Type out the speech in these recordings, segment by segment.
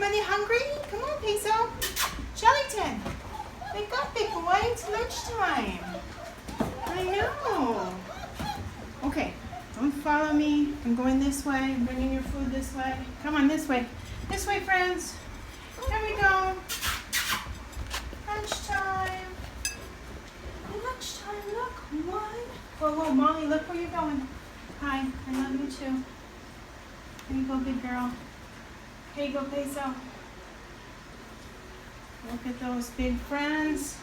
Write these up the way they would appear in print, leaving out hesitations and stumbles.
Are they hungry? Come on, Peso. Shellington. Wake up, big boy. It's lunchtime. I know. Okay, don't follow me. I'm going this way. I'm bringing your food this way. Come on, this way. This way, friends. Here we go. Lunchtime. Lunchtime, look. One. Whoa, whoa, Molly, look where you're going. Hi, I love you too. Here you go, big girl. Here you go, Peso. Look at those big friends.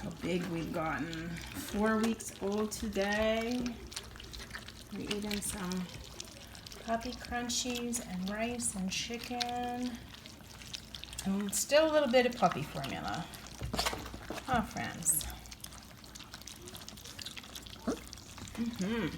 How big we've gotten. 4 weeks old today. We're eating some puppy crunchies and rice and chicken. And still a little bit of puppy formula. Oh, friends. Mm-hmm.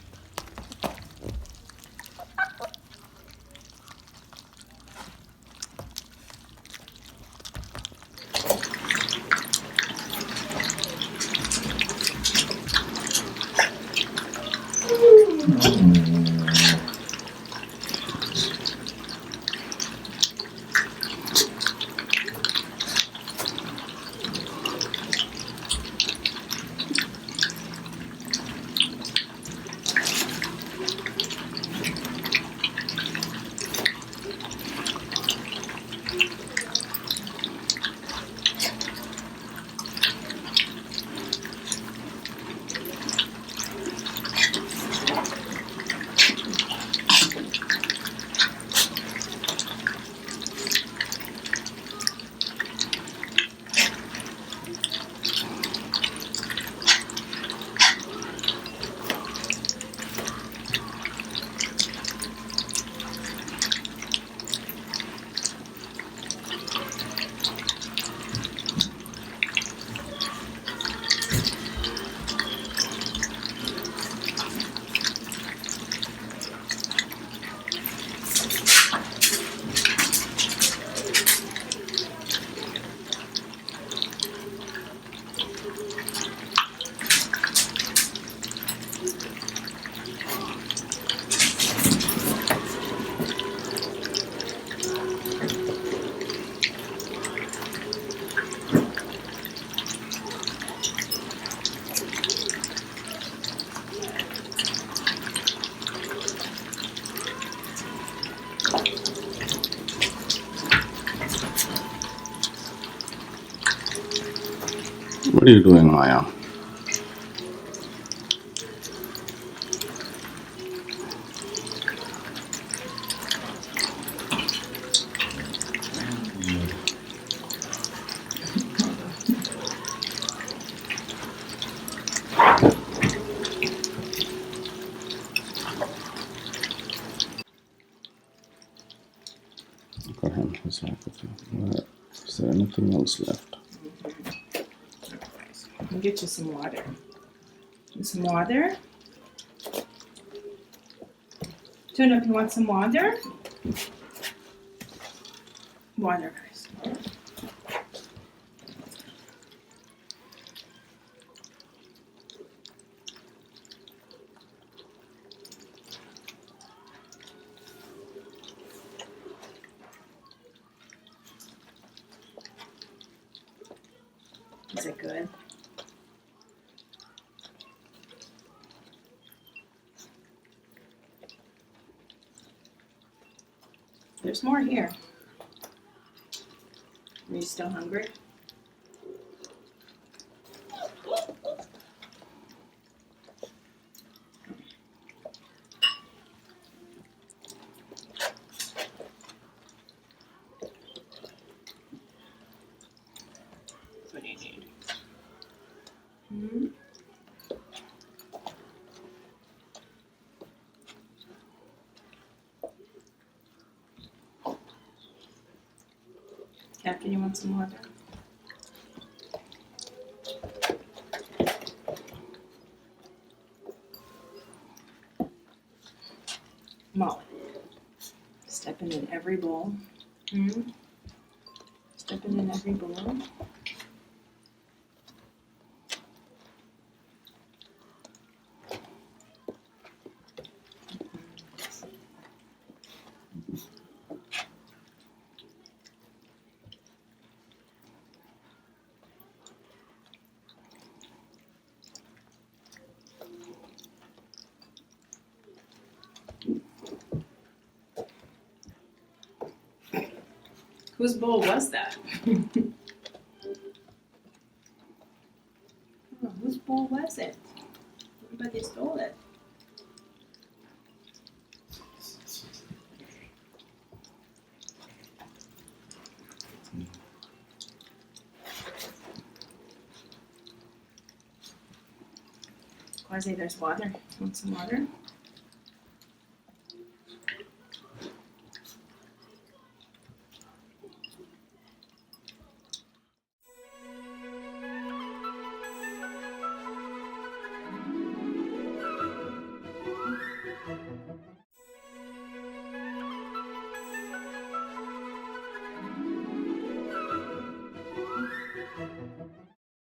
What are you doing, Maya? Look at him. He's like, is there anything else left? I'll get you some water. Some water? Tuna, you want some water? Water, guys. Is it good? There's more here. Are you still hungry? What do you need? Mm-hmm. Captain, you want some water? Molly. Stepping in every bowl. Stepping in every bowl. Whose bowl was that? Oh, whose bowl was it? Somebody stole it. Quasi, there's water. Want some water?